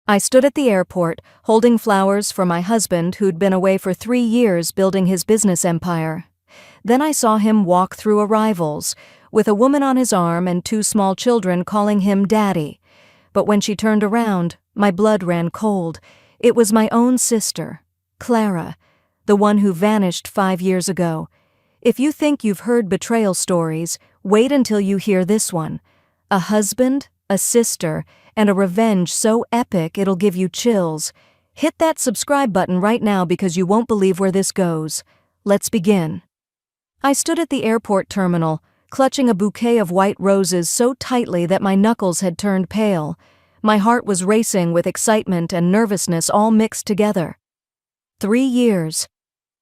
I stood at the airport, holding flowers for my husband who'd been away for 3 years building his business empire. Then I saw him walk through arrivals, with a woman on his arm and 2 small children calling him Daddy. But when she turned around, my blood ran cold. It was my own sister, Clara, the one who vanished 5 years ago. If you think you've heard betrayal stories, wait until you hear this one. A husband, a sister, and a revenge so epic it'll give you chills. Hit that subscribe button right now because you won't believe where this goes. Let's begin. I stood at the airport terminal, clutching a bouquet of white roses so tightly that my knuckles had turned pale. My heart was racing with excitement and nervousness all mixed together. 3 years.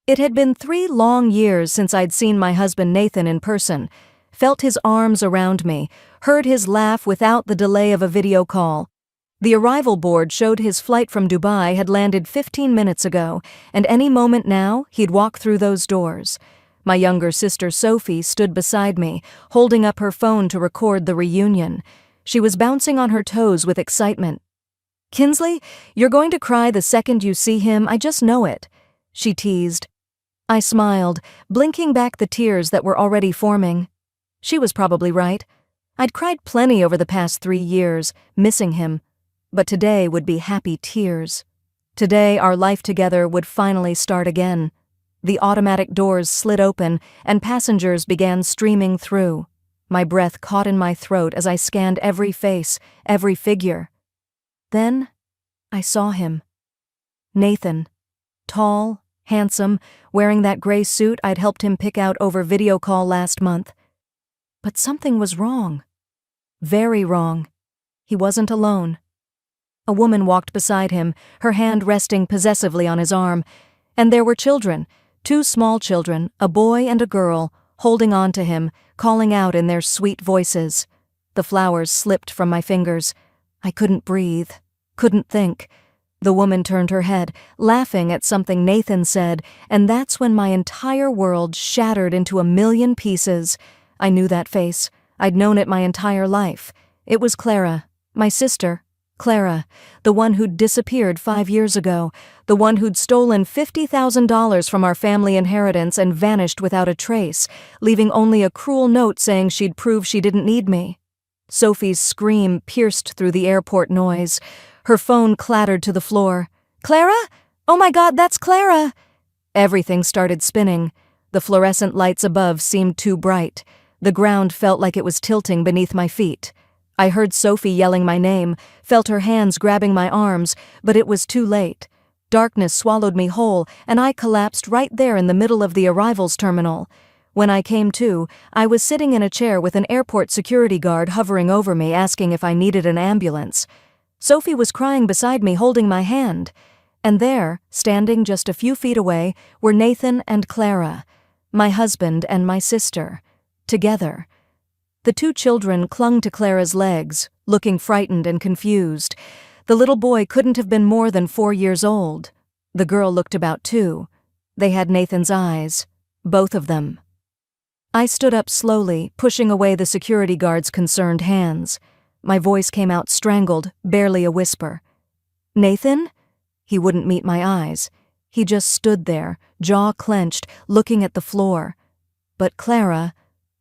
It had been 3 long years since I'd seen my husband Nathan in person, felt his arms around me, heard his laugh without the delay of a video call. The arrival board showed his flight from Dubai had landed 15 minutes ago, and any moment now he'd walk through those doors. My younger sister Sophie stood beside me, holding up her phone to record the reunion. She was bouncing on her toes with excitement. "Kinsley, you're going to cry the second you see him, I just know it," she teased. I smiled, blinking back the tears that were already forming. She was probably right. I'd cried plenty over the past 3 years, missing him. But today would be happy tears. Today our life together would finally start again. The automatic doors slid open, and passengers began streaming through. My breath caught in my throat as I scanned every face, every figure. Then, I saw him. Nathan. Tall, handsome, wearing that gray suit I'd helped him pick out over video call last month. But something was wrong. Very wrong. He wasn't alone. A woman walked beside him, her hand resting possessively on his arm, and there were children, 2 small children, a boy and a girl, holding on to him, calling out in their sweet voices. The flowers slipped from my fingers. I couldn't breathe, couldn't think. The woman turned her head, laughing at something Nathan said, and that's when my entire world shattered into a million pieces. I knew that face. I'd known it my entire life. It was Clara, my sister. Clara, the one who'd disappeared 5 years ago, the one who'd stolen $50,000 from our family inheritance and vanished without a trace, leaving only a cruel note saying she'd prove she didn't need me. Sophie's scream pierced through the airport noise. Her phone clattered to the floor. "Clara? Oh my God, that's Clara!" Everything started spinning. The fluorescent lights above seemed too bright. The ground felt like it was tilting beneath my feet. I heard Sophie yelling my name, felt her hands grabbing my arms, but it was too late. Darkness swallowed me whole, and I collapsed right there in the middle of the arrivals terminal. When I came to, I was sitting in a chair with an airport security guard hovering over me asking if I needed an ambulance. Sophie was crying beside me, holding my hand. And there, standing just a few feet away, were Nathan and Clara, my husband and my sister, together. The 2 children clung to Clara's legs, looking frightened and confused. The little boy couldn't have been more than 4 years old. The girl looked about 2. They had Nathan's eyes, both of them. I stood up slowly, pushing away the security guard's concerned hands. My voice came out strangled, barely a whisper. "Nathan?" He wouldn't meet my eyes. He just stood there, jaw clenched, looking at the floor. But Clara...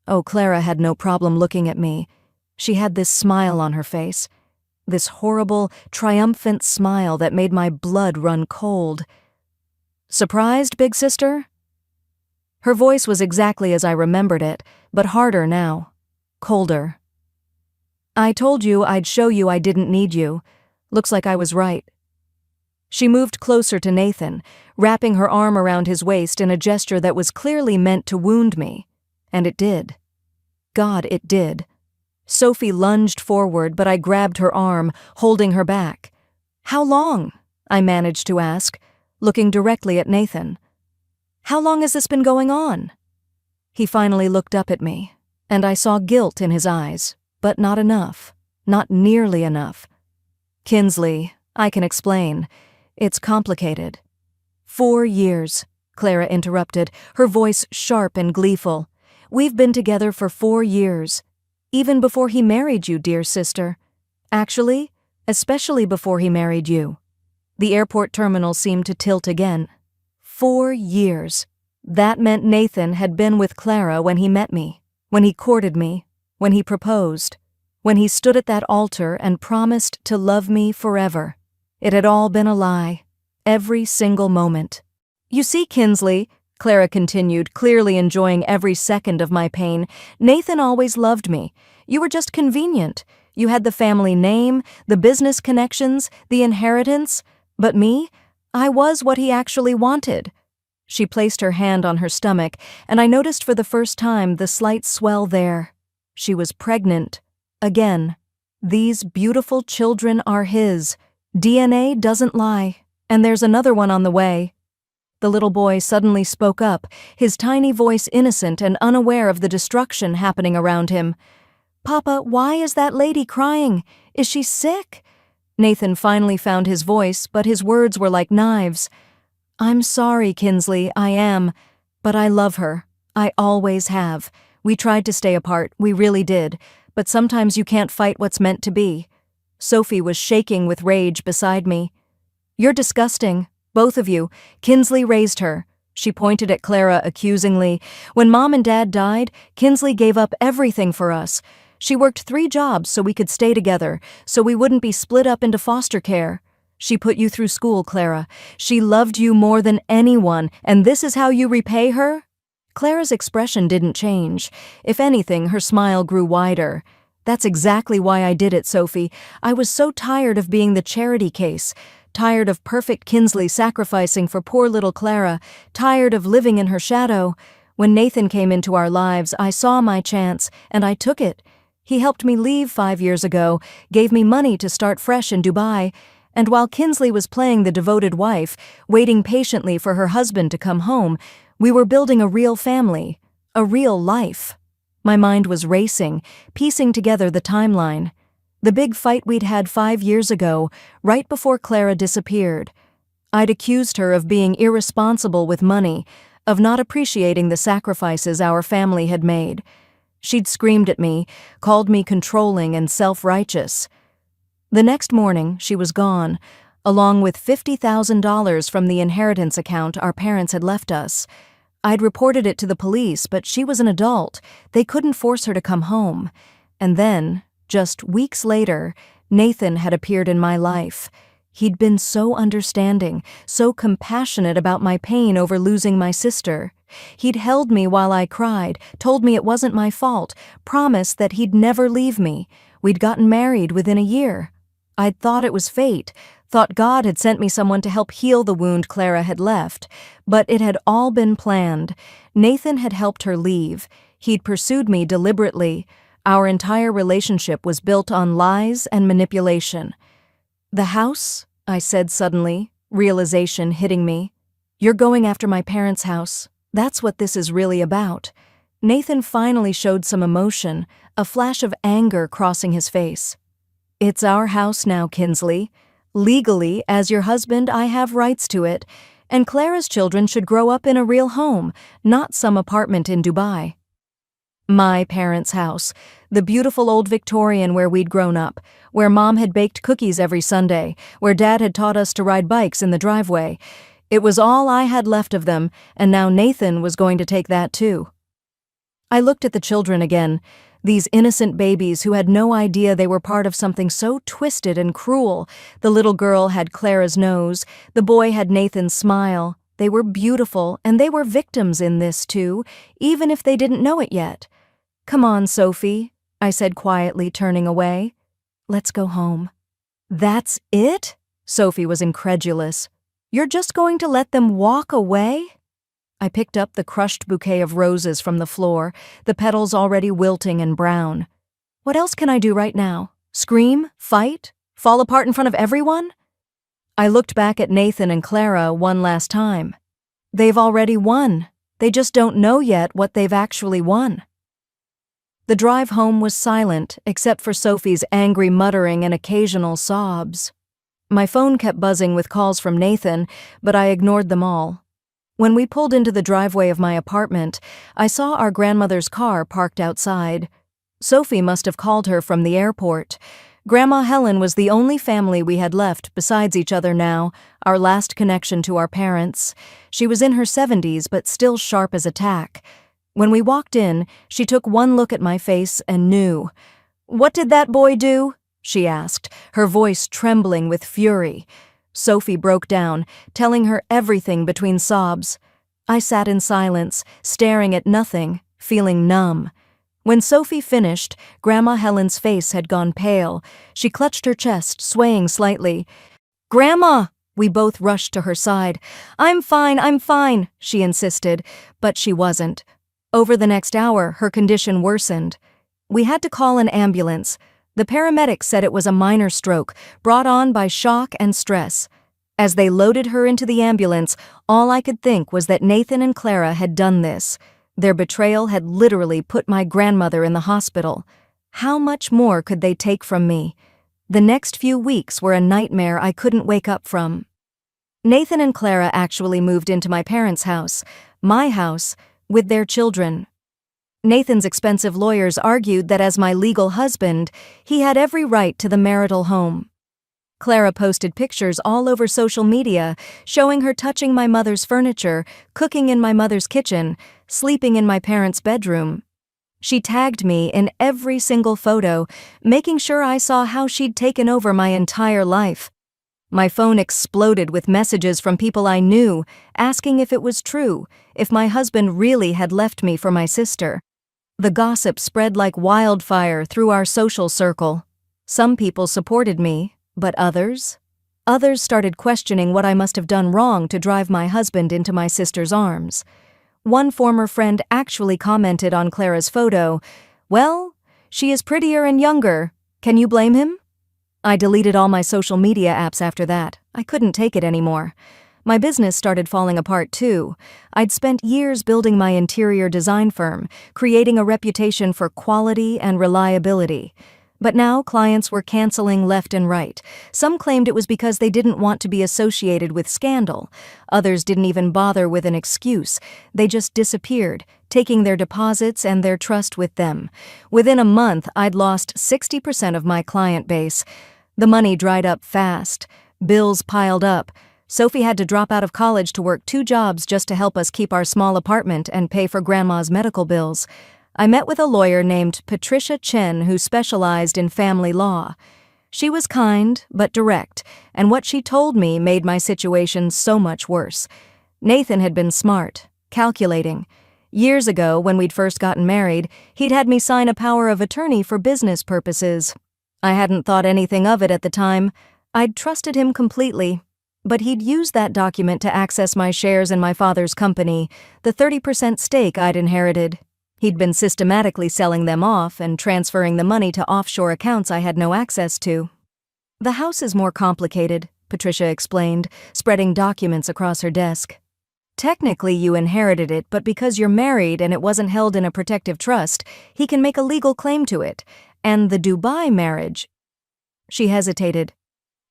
Oh, Clara had no problem looking at me. She had this smile on her face. This horrible, triumphant smile that made my blood run cold. "Surprised, big sister?" Her voice was exactly as I remembered it, but harder now. Colder. "I told you I'd show you I didn't need you. Looks like I was right." She moved closer to Nathan, wrapping her arm around his waist in a gesture that was clearly meant to wound me. And it did. God, it did. Sophie lunged forward, but I grabbed her arm, holding her back. "How long?" I managed to ask, looking directly at Nathan. "How long has this been going on?" He finally looked up at me, and I saw guilt in his eyes, but not enough. Not nearly enough. "Kinsley, I can explain. It's complicated." 4 years, Clara interrupted, her voice sharp and gleeful. "We've been together for 4 years. Even before he married you, dear sister. Actually, especially before he married you." The airport terminal seemed to tilt again. 4 years. That meant Nathan had been with Clara when he met me, when he courted me, when he proposed, when he stood at that altar and promised to love me forever. It had all been a lie. Every single moment. "You see, Kinsley," Clara continued, clearly enjoying every second of my pain, "Nathan always loved me. You were just convenient. You had the family name, the business connections, the inheritance. But me? I was what he actually wanted." She placed her hand on her stomach, and I noticed for the first time the slight swell there. She was pregnant. Again. These beautiful children are his. DNA doesn't lie. And there's another one on the way. The little boy suddenly spoke up, his tiny voice innocent and unaware of the destruction happening around him. "Papa, why is that lady crying? Is she sick?" Nathan finally found his voice, but his words were like knives. "I'm sorry, Kinsley, I am. But I love her. I always have. We tried to stay apart, we really did. But sometimes you can't fight what's meant to be." Sophie was shaking with rage beside me. "You're disgusting. Both of you." Kinsley raised her. She pointed at Clara accusingly. "When Mom and Dad died, Kinsley gave up everything for us. She worked 3 jobs so we could stay together, so we wouldn't be split up into foster care. She put you through school, Clara. She loved you more than anyone, and this is how you repay her?" Clara's expression didn't change. If anything, her smile grew wider. "That's exactly why I did it, Sophie. I was so tired of being the charity case. Tired of perfect Kinsley sacrificing for poor little Clara, tired of living in her shadow. When Nathan came into our lives, I saw my chance, and I took it. He helped me leave 5 years ago, gave me money to start fresh in Dubai, and while Kinsley was playing the devoted wife, waiting patiently for her husband to come home, we were building a real family, a real life." My mind was racing, piecing together the timeline. The big fight we'd had 5 years ago, right before Clara disappeared. I'd accused her of being irresponsible with money, of not appreciating the sacrifices our family had made. She'd screamed at me, called me controlling and self-righteous. The next morning, she was gone, along with $50,000 from the inheritance account our parents had left us. I'd reported it to the police, but she was an adult. They couldn't force her to come home. And then, just weeks later, Nathan had appeared in my life. He'd been so understanding, so compassionate about my pain over losing my sister. He'd held me while I cried, told me it wasn't my fault, promised that he'd never leave me. We'd gotten married within a year. I'd thought it was fate, thought God had sent me someone to help heal the wound Clara had left. But it had all been planned. Nathan had helped her leave. He'd pursued me deliberately. Our entire relationship was built on lies and manipulation. "The house?" I said suddenly, realization hitting me. "You're going after my parents' house. That's what this is really about." Nathan finally showed some emotion, a flash of anger crossing his face. "It's our house now, Kinsley. Legally, as your husband, I have rights to it, and Clara's children should grow up in a real home, not some apartment in Dubai." My parents' house, the beautiful old Victorian where we'd grown up, where Mom had baked cookies every Sunday, where Dad had taught us to ride bikes in the driveway. It was all I had left of them, and now Nathan was going to take that too. I looked at the children again, these innocent babies who had no idea they were part of something so twisted and cruel. The little girl had Clara's nose, the boy had Nathan's smile. They were beautiful, and they were victims in this too, even if they didn't know it yet. "Come on, Sophie," I said quietly, turning away. "Let's go home." "That's it?" Sophie was incredulous. "You're just going to let them walk away?" I picked up the crushed bouquet of roses from the floor, the petals already wilting and brown. "What else can I do right now? Scream? Fight? Fall apart in front of everyone?" I looked back at Nathan and Clara one last time. They've already won. They just don't know yet what they've actually won. The drive home was silent, except for Sophie's angry muttering and occasional sobs. My phone kept buzzing with calls from Nathan, but I ignored them all. When we pulled into the driveway of my apartment, I saw our grandmother's car parked outside. Sophie must have called her from the airport. Grandma Helen was the only family we had left besides each other now, our last connection to our parents. She was in her 70s but still sharp as a tack. When we walked in, she took one look at my face and knew. "What did that boy do?" she asked, her voice trembling with fury. Sophie broke down, telling her everything between sobs. I sat in silence, staring at nothing, feeling numb. When Sophie finished, Grandma Helen's face had gone pale. She clutched her chest, swaying slightly. "Grandma!" We both rushed to her side. I'm fine," she insisted, but she wasn't. Over the next hour, her condition worsened. We had to call an ambulance. The paramedics said it was a minor stroke, brought on by shock and stress. As they loaded her into the ambulance, all I could think was that Nathan and Clara had done this. Their betrayal had literally put my grandmother in the hospital. How much more could they take from me? The next few weeks were a nightmare I couldn't wake up from. Nathan and Clara actually moved into my parents' house, my house, with their children. Nathan's expensive lawyers argued that as my legal husband, he had every right to the marital home. Clara posted pictures all over social media showing her touching my mother's furniture, cooking in my mother's kitchen, sleeping in my parents' bedroom. She tagged me in every single photo, making sure I saw how she'd taken over my entire life. My phone exploded with messages from people I knew, asking if it was true, if my husband really had left me for my sister. The gossip spread like wildfire through our social circle. Some people supported me, but others? Others started questioning what I must have done wrong to drive my husband into my sister's arms. One former friend actually commented on Clara's photo, "Well, she is prettier and younger. Can you blame him?" I deleted all my social media apps after that. I couldn't take it anymore. My business started falling apart too. I'd spent years building my interior design firm, creating a reputation for quality and reliability. But now clients were canceling left and right. Some claimed it was because they didn't want to be associated with scandal. Others didn't even bother with an excuse. They just disappeared, taking their deposits and their trust with them. Within a month, I'd lost 60% of my client base. The money dried up fast. Bills piled up. Sophie had to drop out of college to work 2 jobs just to help us keep our small apartment and pay for Grandma's medical bills. I met with a lawyer named Patricia Chen who specialized in family law. She was kind but direct, and what she told me made my situation so much worse. Nathan had been smart, calculating. Years ago, when we'd first gotten married, he'd had me sign a power of attorney for business purposes. I hadn't thought anything of it at the time. I'd trusted him completely. But he'd used that document to access my shares in my father's company, the 30% stake I'd inherited. He'd been systematically selling them off and transferring the money to offshore accounts I had no access to. "The house is more complicated," Patricia explained, spreading documents across her desk. "Technically you inherited it, but because you're married and it wasn't held in a protective trust, he can make a legal claim to it. And the Dubai marriage..." She hesitated.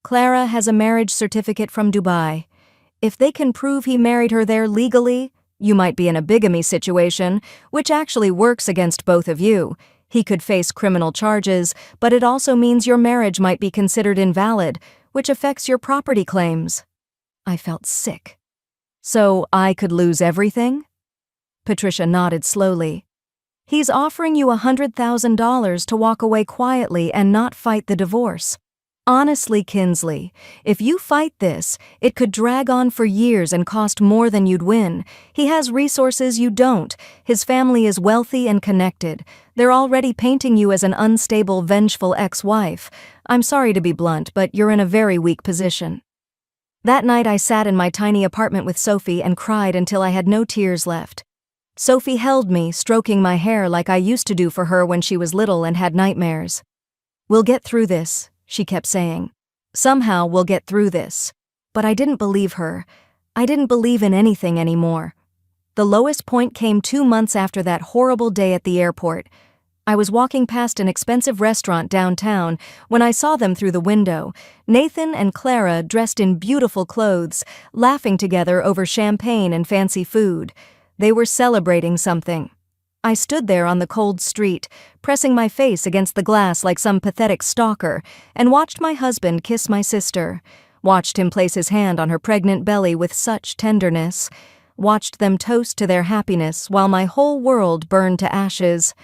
"Clara has a marriage certificate from Dubai. If they can prove he married her there legally, you might be in a bigamy situation, which actually works against both of you. He could face criminal charges, but it also means your marriage might be considered invalid, which affects your property claims." I felt sick. "So I could lose everything?" Patricia nodded slowly. "He's offering you $100,000 to walk away quietly and not fight the divorce. Honestly, Kinsley, if you fight this, it could drag on for years and cost more than you'd win. He has resources you don't. His family is wealthy and connected. They're already painting you as an unstable, vengeful ex-wife. I'm sorry to be blunt, but you're in a very weak position." That night I sat in my tiny apartment with Sophie and cried until I had no tears left. Sophie held me, stroking my hair like I used to do for her when she was little and had nightmares. "We'll get through this," she kept saying. "Somehow we'll get through this." But I didn't believe her. I didn't believe in anything anymore. The lowest point came 2 months after that horrible day at the airport. I was walking past an expensive restaurant downtown when I saw them through the window, Nathan and Clara dressed in beautiful clothes, laughing together over champagne and fancy food. They were celebrating something. I stood there on the cold street, pressing my face against the glass like some pathetic stalker, and watched my husband kiss my sister, watched him place his hand on her pregnant belly with such tenderness, watched them toast to their happiness while my whole world burned to ashes.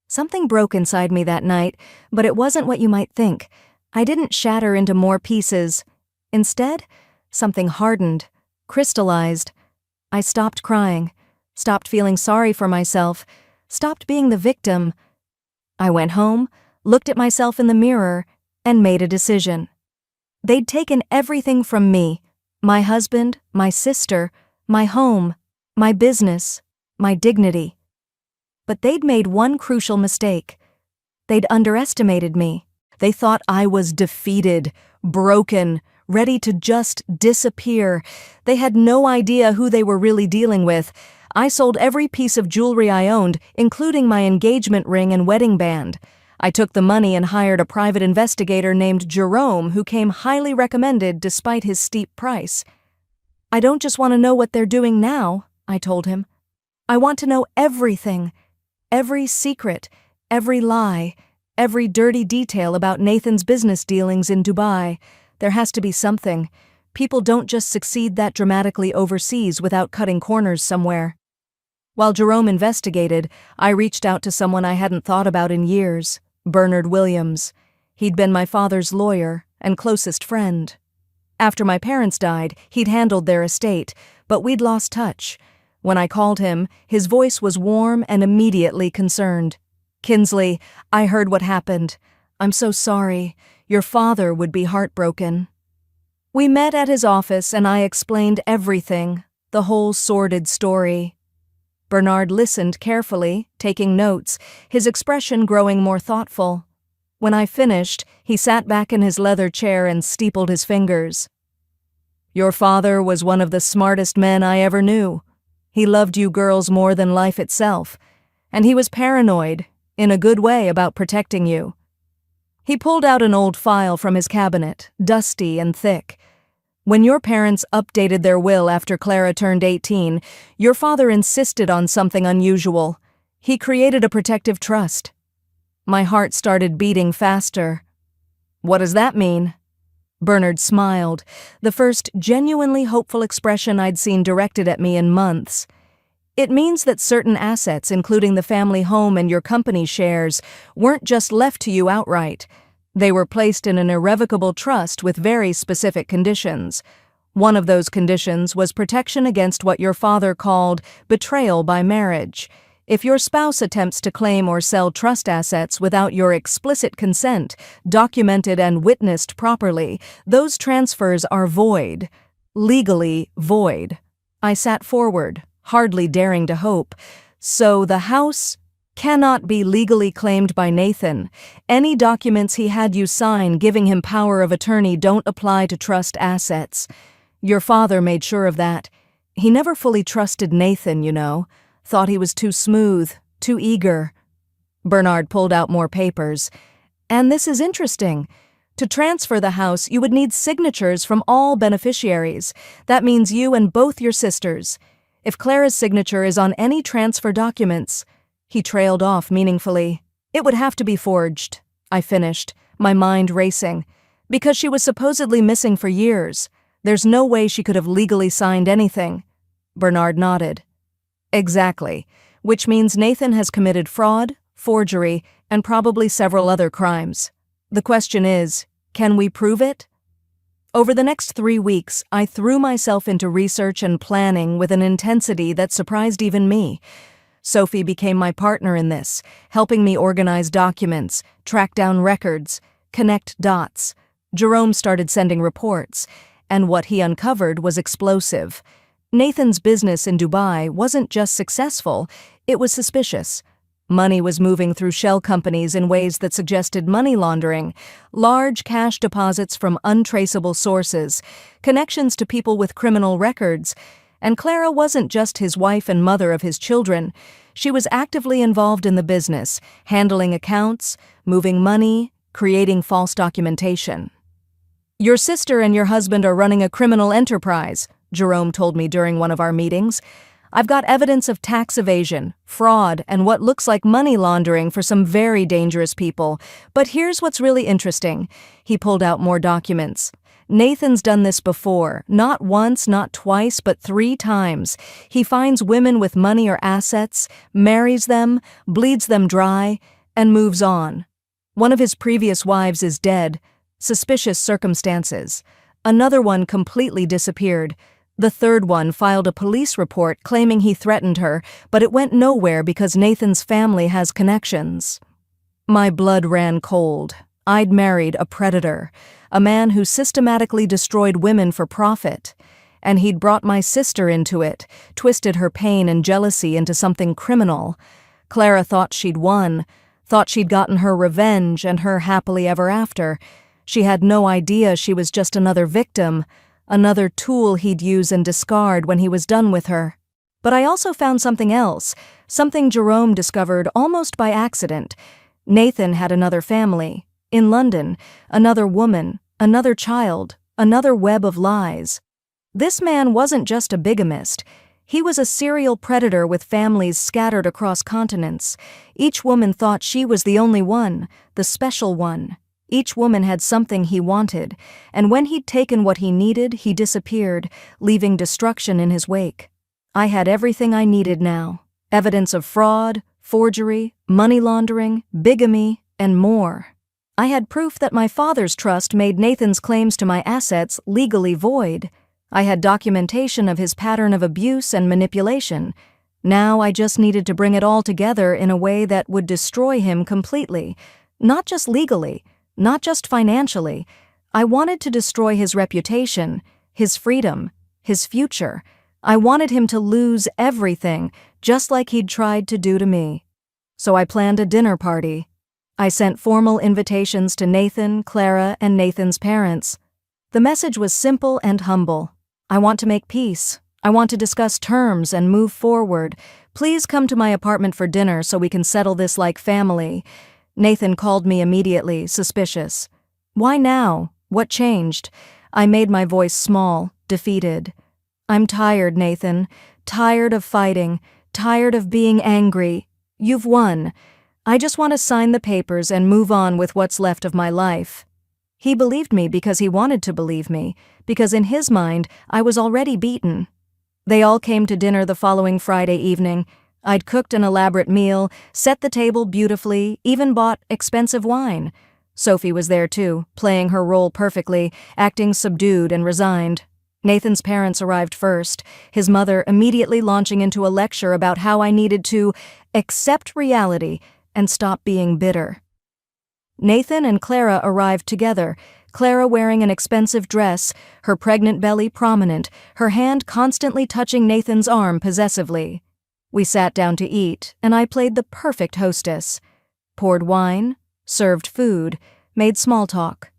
Something broke inside me that night, but it wasn't what you might think. I didn't shatter into more pieces. Instead, something hardened, crystallized. I stopped crying, stopped feeling sorry for myself, stopped being the victim. I went home, looked at myself in the mirror, and made a decision. They'd taken everything from me: my husband, my sister, my home, my business, my dignity. But they'd made one crucial mistake. They'd underestimated me. They thought I was defeated, broken, ready to just disappear. They had no idea who they were really dealing with. I sold every piece of jewelry I owned, including my engagement ring and wedding band. I took the money and hired a private investigator named Jerome, who came highly recommended despite his steep price. I don't just want to know what they're doing now, I told him. I want to know everything. Every secret, every lie, every dirty detail about Nathan's business dealings in Dubai. There has to be something. People don't just succeed that dramatically overseas without cutting corners somewhere. While Jerome investigated, I reached out to someone I hadn't thought about in years, Bernard Williams. He'd been my father's lawyer and closest friend. After my parents died, he'd handled their estate, but we'd lost touch. When I called him, his voice was warm and immediately concerned. "Kinsley, I heard what happened. I'm so sorry. Your father would be heartbroken." We met at his office and I explained everything, the whole sordid story. Bernard listened carefully, taking notes, his expression growing more thoughtful. When I finished, he sat back in his leather chair and steepled his fingers. "Your father was one of the smartest men I ever knew. He loved you girls more than life itself, and he was paranoid, in a good way, about protecting you." He pulled out an old file from his cabinet, dusty and thick. "When your parents updated their will after Clara turned 18, your father insisted on something unusual. He created a protective trust." My heart started beating faster. "What does that mean?" Bernard smiled, the first genuinely hopeful expression I'd seen directed at me in months. "It means that certain assets, including the family home and your company shares, weren't just left to you outright. They were placed in an irrevocable trust with very specific conditions. One of those conditions was protection against what your father called betrayal by marriage. If your spouse attempts to claim or sell trust assets without your explicit consent, documented and witnessed properly, those transfers are void. Legally void." I sat forward, hardly daring to hope. "So the house cannot be legally claimed by Nathan. Any documents he had you sign giving him power of attorney don't apply to trust assets. Your father made sure of that. He never fully trusted Nathan, you know. Thought he was too smooth, too eager." Bernard pulled out more papers. "And this is interesting. To transfer the house, you would need signatures from all beneficiaries. That means you and both your sisters. If Clara's signature is on any transfer documents..." He trailed off meaningfully. "It would have to be forged," I finished, my mind racing. "Because she was supposedly missing for years. There's no way she could have legally signed anything." Bernard nodded. "Exactly. Which means Nathan has committed fraud, forgery, and probably several other crimes. The question is, can we prove it?" Over the next 3 weeks, I threw myself into research and planning with an intensity that surprised even me. Sophie became my partner in this, helping me organize documents, track down records, connect dots. Jerome started sending reports, and what he uncovered was explosive. Nathan's business in Dubai wasn't just successful, it was suspicious. Money was moving through shell companies in ways that suggested money laundering, large cash deposits from untraceable sources, connections to people with criminal records. And Clara wasn't just his wife and mother of his children. She was actively involved in the business, handling accounts, moving money, creating false documentation. "Your sister and your husband are running a criminal enterprise," Jerome told me during one of our meetings. I've got evidence of tax evasion, fraud, and what looks like money laundering for some very dangerous people. But here's what's really interesting. He pulled out more documents. Nathan's done this before, not once, not twice, but 3 times. He finds women with money or assets, marries them, bleeds them dry, and moves on. One of his previous wives is dead. Suspicious circumstances. Another one completely disappeared. The third one filed a police report claiming he threatened her, but it went nowhere because Nathan's family has connections. My blood ran cold. I'd married a predator, a man who systematically destroyed women for profit. And he'd brought my sister into it, twisted her pain and jealousy into something criminal. Clara thought she'd won, thought she'd gotten her revenge and her happily ever after. She had no idea she was just another victim, another tool he'd use and discard when he was done with her. But I also found something else, something Jerome discovered almost by accident. Nathan had another family. In London, another woman, another child, another web of lies. This man wasn't just a bigamist. He was a serial predator with families scattered across continents. Each woman thought she was the only one, the special one. Each woman had something he wanted, and when he'd taken what he needed, he disappeared, leaving destruction in his wake. I had everything I needed now. Evidence of fraud, forgery, money laundering, bigamy, and more. I had proof that my father's trust made Nathan's claims to my assets legally void. I had documentation of his pattern of abuse and manipulation. Now I just needed to bring it all together in a way that would destroy him completely, not just legally, not just financially. I wanted to destroy his reputation, his freedom, his future. I wanted him to lose everything, just like he'd tried to do to me. So I planned a dinner party. I sent formal invitations to Nathan, Clara, and Nathan's parents. The message was simple and humble. I want to make peace. I want to discuss terms and move forward. Please come to my apartment for dinner so we can settle this like family. Nathan called me immediately, suspicious. Why now? What changed? I made my voice small, defeated. I'm tired, Nathan. Tired of fighting. Tired of being angry. You've won. I just want to sign the papers and move on with what's left of my life. He believed me because he wanted to believe me, because in his mind, I was already beaten. They all came to dinner the following Friday evening. I'd cooked an elaborate meal, set the table beautifully, even bought expensive wine. Sophie was there too, playing her role perfectly, acting subdued and resigned. Nathan's parents arrived first, his mother immediately launching into a lecture about how I needed to accept reality and stop being bitter. Nathan and Clara arrived together, Clara wearing an expensive dress, her pregnant belly prominent, her hand constantly touching Nathan's arm possessively. We sat down to eat, and I played the perfect hostess. Poured wine, served food, made small talk.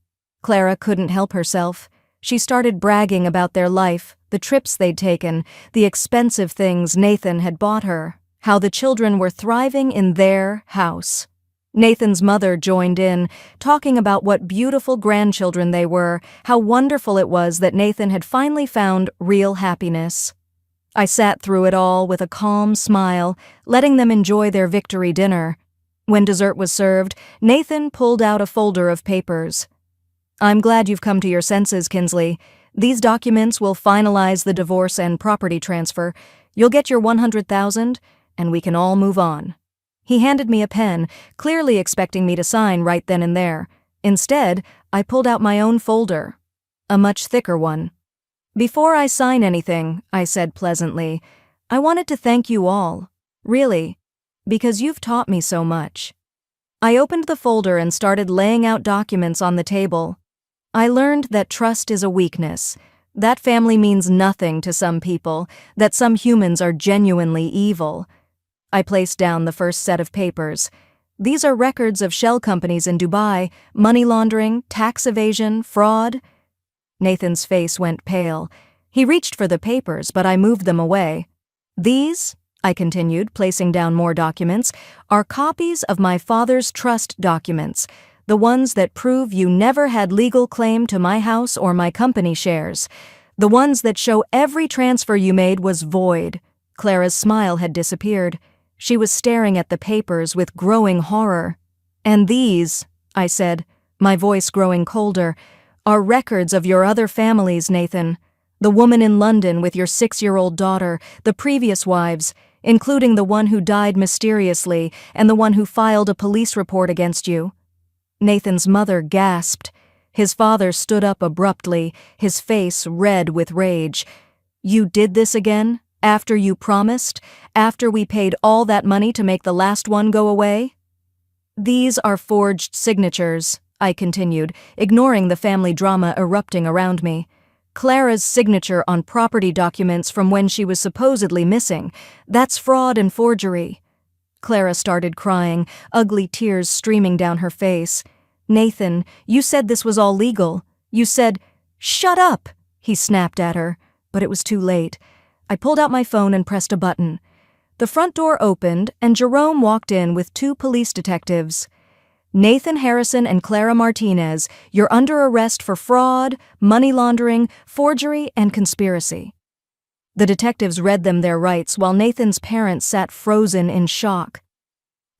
Clara couldn't help herself. She started bragging about their life, the trips they'd taken, the expensive things Nathan had bought her, how the children were thriving in their house. Nathan's mother joined in, talking about what beautiful grandchildren they were, how wonderful it was that Nathan had finally found real happiness. I sat through it all with a calm smile, letting them enjoy their victory dinner. When dessert was served, Nathan pulled out a folder of papers. I'm glad you've come to your senses, Kinsley. These documents will finalize the divorce and property transfer. You'll get your $100,000, and we can all move on. He handed me a pen, clearly expecting me to sign right then and there. Instead, I pulled out my own folder, a much thicker one. Before I sign anything, I said pleasantly, I wanted to thank you all, really, because you've taught me so much. I opened the folder and started laying out documents on the table. I learned that trust is a weakness, that family means nothing to some people, that some humans are genuinely evil. I placed down the first set of papers. These are records of shell companies in Dubai, money laundering, tax evasion, fraud. Nathan's face went pale. He reached for the papers, but I moved them away. These, I continued, placing down more documents, are copies of my father's trust documents, the ones that prove you never had legal claim to my house or my company shares, the ones that show every transfer you made was void, Clara's smile had disappeared. She was staring at the papers with growing horror. "And these," I said, my voice growing colder, "are records of your other families, Nathan. The woman in London with your 6-year-old daughter, the previous wives, including the one who died mysteriously and the one who filed a police report against you." Nathan's mother gasped. His father stood up abruptly, his face red with rage. "You did this again? After you promised? After we paid all that money to make the last one go away?" "These are forged signatures," I continued, ignoring the family drama erupting around me. "Clara's signature on property documents from when she was supposedly missing. That's fraud and forgery." Clara started crying, ugly tears streaming down her face. "Nathan, you said this was all legal. You said—" "Shut up!" he snapped at her, but it was too late. I pulled out my phone and pressed a button. The front door opened, and Jerome walked in with 2 police detectives. "Nathan Harrison and Clara Martinez, you're under arrest for fraud, money laundering, forgery, and conspiracy." The detectives read them their rights while Nathan's parents sat frozen in shock.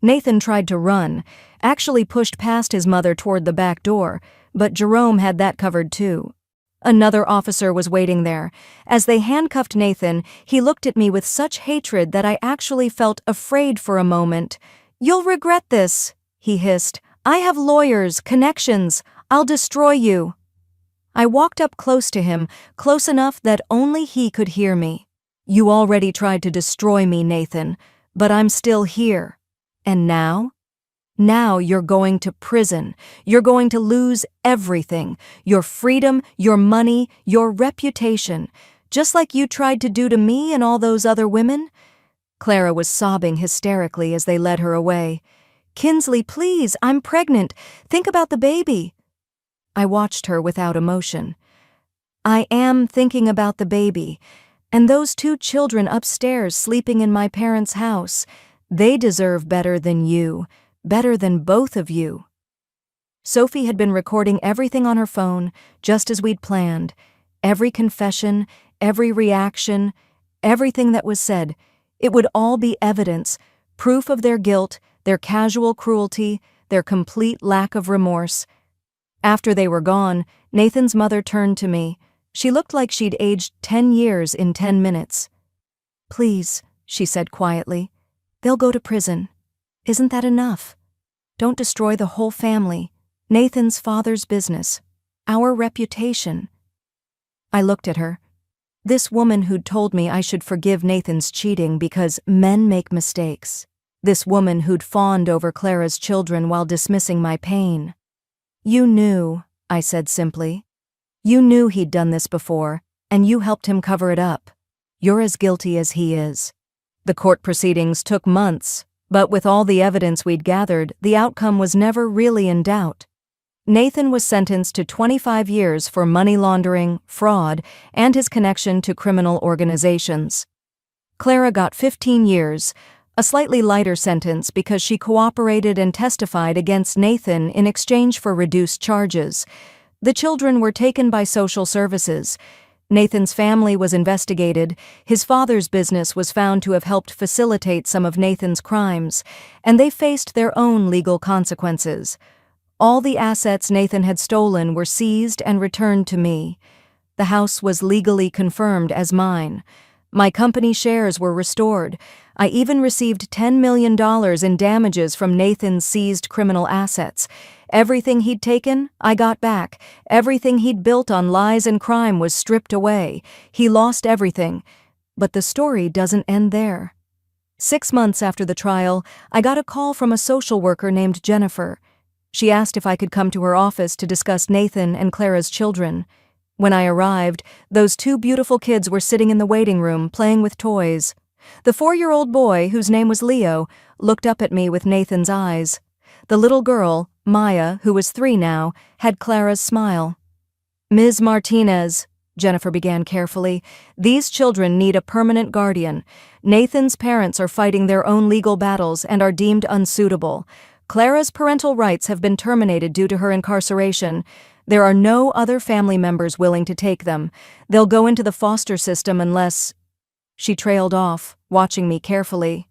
Nathan tried to run, actually pushed past his mother toward the back door, but Jerome had that covered too. Another officer was waiting there. As they handcuffed Nathan, he looked at me with such hatred that I actually felt afraid for a moment. "You'll regret this," he hissed. "I have lawyers, connections. I'll destroy you." I walked up close to him, close enough that only he could hear me. "You already tried to destroy me, Nathan, but I'm still here. And now? Now you're going to prison. You're going to lose everything. Your freedom, your money, your reputation. Just like you tried to do to me and all those other women." Clara was sobbing hysterically as they led her away. "Kinsley, please, I'm pregnant. Think about the baby." I watched her without emotion. "I am thinking about the baby. And those 2 children upstairs sleeping in my parents' house. They deserve better than you. Better than both of you." Sophie had been recording everything on her phone, just as we'd planned. Every confession, every reaction, everything that was said. It would all be evidence, proof of their guilt, their casual cruelty, their complete lack of remorse. After they were gone, Nathan's mother turned to me. She looked like she'd aged 10 years in 10 minutes. "Please," she said quietly, "they'll go to prison. Isn't that enough? Don't destroy the whole family, Nathan's father's business, our reputation." I looked at her. This woman who'd told me I should forgive Nathan's cheating because men make mistakes. This woman who'd fawned over Clara's children while dismissing my pain. "You knew," I said simply. "You knew he'd done this before, and you helped him cover it up. You're as guilty as he is." The court proceedings took months, but with all the evidence we'd gathered, the outcome was never really in doubt. Nathan was sentenced to 25 years for money laundering, fraud, and his connection to criminal organizations. Clara got 15 years, a slightly lighter sentence because she cooperated and testified against Nathan in exchange for reduced charges. The children were taken by social services. Nathan's family was investigated, his father's business was found to have helped facilitate some of Nathan's crimes, and they faced their own legal consequences. All the assets Nathan had stolen were seized and returned to me. The house was legally confirmed as mine. My company shares were restored. I even received $10 million in damages from Nathan's seized criminal assets. Everything he'd taken, I got back. Everything he'd built on lies and crime was stripped away. He lost everything. But the story doesn't end there. 6 months after the trial, I got a call from a social worker named Jennifer. She asked if I could come to her office to discuss Nathan and Clara's children. When I arrived, those 2 beautiful kids were sitting in the waiting room, playing with toys. The 4-year-old boy, whose name was Leo, looked up at me with Nathan's eyes. The little girl, Maya, who was 3 now, had Clara's smile. "Ms. Martinez," Jennifer began carefully, "these children need a permanent guardian. Nathan's parents are fighting their own legal battles and are deemed unsuitable. Clara's parental rights have been terminated due to her incarceration. There are no other family members willing to take them. They'll go into the foster system unless—" She trailed off, watching me carefully.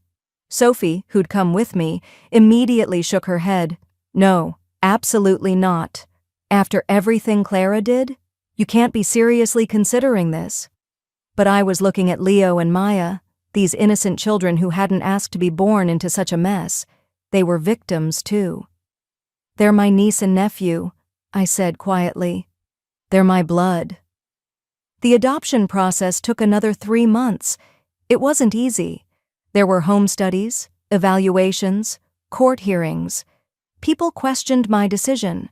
Sophie, who'd come with me, immediately shook her head. No, absolutely not. After everything Clara did? You can't be seriously considering this. But I was looking at Leo and Maya, these innocent children who hadn't asked to be born into such a mess. They were victims, too. They're my niece and nephew, I said quietly. They're my blood. The adoption process took another 3 months. It wasn't easy. There were home studies, evaluations, court hearings. People questioned my decision.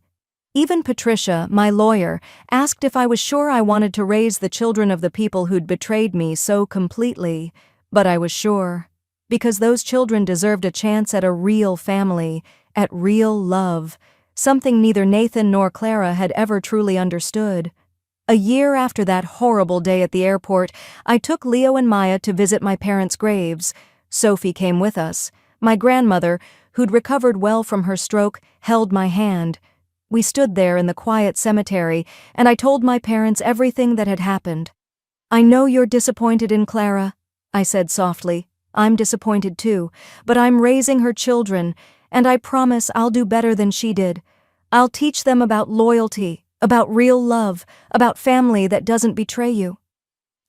Even Patricia, my lawyer, asked if I was sure I wanted to raise the children of the people who'd betrayed me so completely. But I was sure, because those children deserved a chance at a real family, at real love, something neither Nathan nor Clara had ever truly understood. A year after that horrible day at the airport, I took Leo and Maya to visit my parents' graves. Sophie came with us. My grandmother, who'd recovered well from her stroke, held my hand. We stood there in the quiet cemetery, and I told my parents everything that had happened. I know you're disappointed in Clara, I said softly. I'm disappointed too, but I'm raising her children, and I promise I'll do better than she did. I'll teach them about loyalty, about real love, about family that doesn't betray you.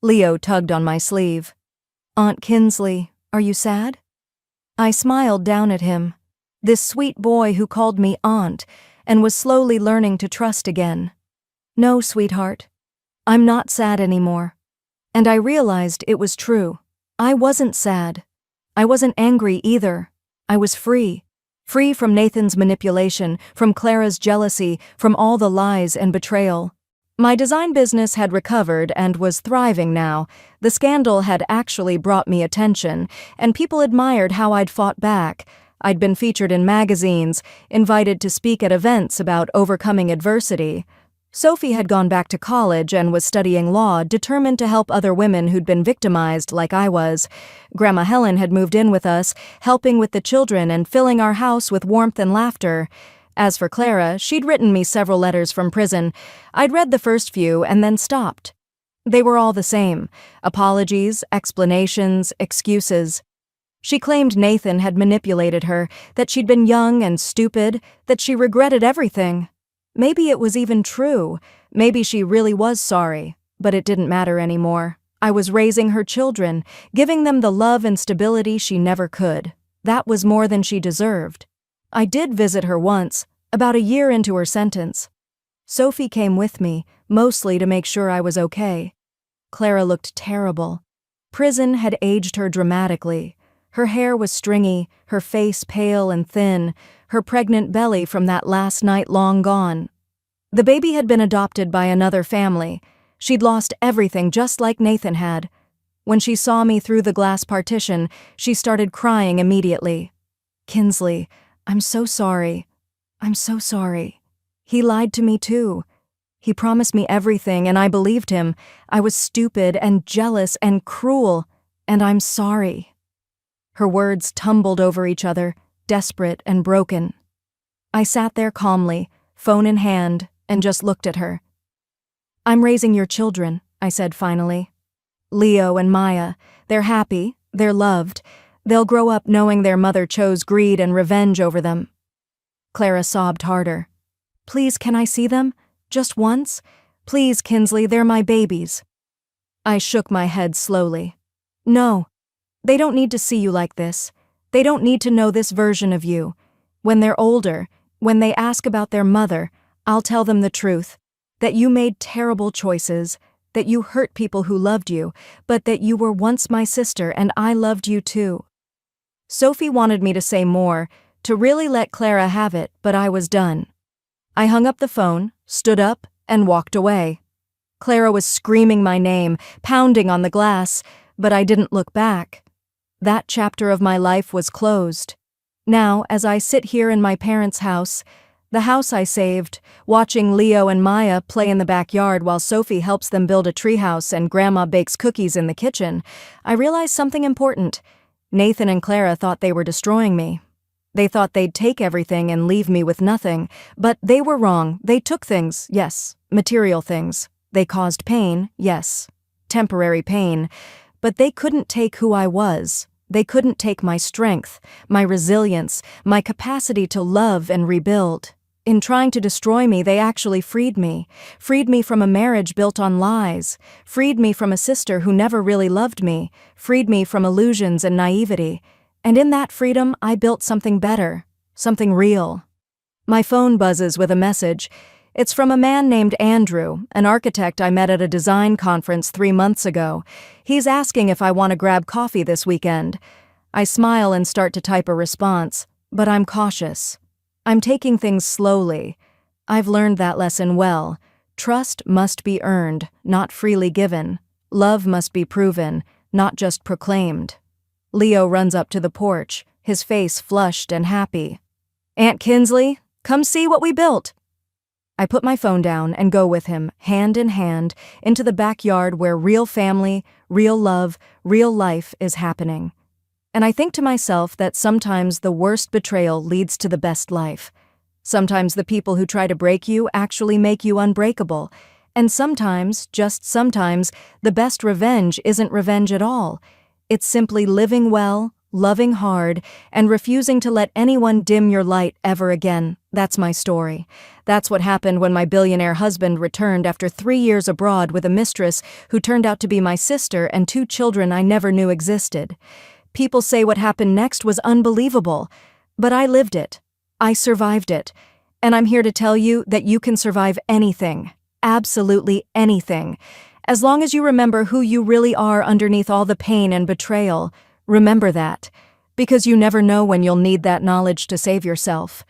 Leo tugged on my sleeve. Aunt Kinsley, are you sad? I smiled down at him. This sweet boy who called me aunt and was slowly learning to trust again. No, sweetheart. I'm not sad anymore. And I realized it was true. I wasn't sad. I wasn't angry either. I was free. Free from Nathan's manipulation, from Clara's jealousy, from all the lies and betrayal. My design business had recovered and was thriving now. The scandal had actually brought me attention, and people admired how I'd fought back. I'd been featured in magazines, invited to speak at events about overcoming adversity. Sophie had gone back to college and was studying law, determined to help other women who'd been victimized like I was. Grandma Helen had moved in with us, helping with the children and filling our house with warmth and laughter. As for Clara, she'd written me several letters from prison. I'd read the first few and then stopped. They were all the same: apologies, explanations, excuses. She claimed Nathan had manipulated her, that she'd been young and stupid, that she regretted everything. Maybe it was even true. Maybe she really was sorry, but it didn't matter anymore. I was raising her children, giving them the love and stability she never could. That was more than she deserved. I did visit her once, about a year into her sentence. Sophie came with me, mostly to make sure I was okay. Clara looked terrible. Prison had aged her dramatically. Her hair was stringy, her face pale and thin, her pregnant belly from that last night long gone. The baby had been adopted by another family. She'd lost everything just like Nathan had. When she saw me through the glass partition, she started crying immediately. Kinsley, I'm so sorry. I'm so sorry. He lied to me too. He promised me everything and I believed him. I was stupid and jealous and cruel, and I'm sorry. Her words tumbled over each other, desperate and broken. I sat there calmly, phone in hand, and just looked at her. I'm raising your children, I said finally. Leo and Maya, they're happy, they're loved. They'll grow up knowing their mother chose greed and revenge over them. Clara sobbed harder. Please, can I see them? Just once? Please, Kinsley, they're my babies. I shook my head slowly. No. They don't need to see you like this. They don't need to know this version of you. When they're older, when they ask about their mother, I'll tell them the truth. That you made terrible choices, that you hurt people who loved you, but that you were once my sister and I loved you too. Sophie wanted me to say more, to really let Clara have it, but I was done. I hung up the phone, stood up, and walked away. Clara was screaming my name, pounding on the glass, but I didn't look back. That chapter of my life was closed. Now, as I sit here in my parents' house, the house I saved, watching Leo and Maya play in the backyard while Sophie helps them build a treehouse and Grandma bakes cookies in the kitchen, I realized something important. Nathan and Clara thought they were destroying me. They thought they'd take everything and leave me with nothing, but they were wrong. They took things, yes, material things. They caused pain, yes, temporary pain, But they couldn't take who I was. They couldn't take my strength, my resilience, my capacity to love and rebuild. In trying to destroy me, they actually freed me from a marriage built on lies, freed me from a sister who never really loved me, freed me from illusions and naivety. And in that freedom, I built something better, something real. My phone buzzes with a message. It's from a man named Andrew, an architect I met at a design conference 3 months ago. He's asking if I want to grab coffee this weekend. I smile and start to type a response, but I'm cautious. I'm taking things slowly. I've learned that lesson well. Trust must be earned, not freely given. Love must be proven, not just proclaimed. Leo runs up to the porch, his face flushed and happy. "Aunt Kinsley, come see what we built." I put my phone down and go with him, hand in hand, into the backyard where real family, real love, real life is happening. And I think to myself that sometimes the worst betrayal leads to the best life. Sometimes the people who try to break you actually make you unbreakable. And sometimes, just sometimes, the best revenge isn't revenge at all. It's simply living well, loving hard, and refusing to let anyone dim your light ever again. That's my story. That's what happened when my billionaire husband returned after 3 years abroad with a mistress who turned out to be my sister and 2 children I never knew existed. People say what happened next was unbelievable, but I lived it. I survived it. And I'm here to tell you that you can survive anything, absolutely anything. As long as you remember who you really are underneath all the pain and betrayal, remember that, because you never know when you'll need that knowledge to save yourself.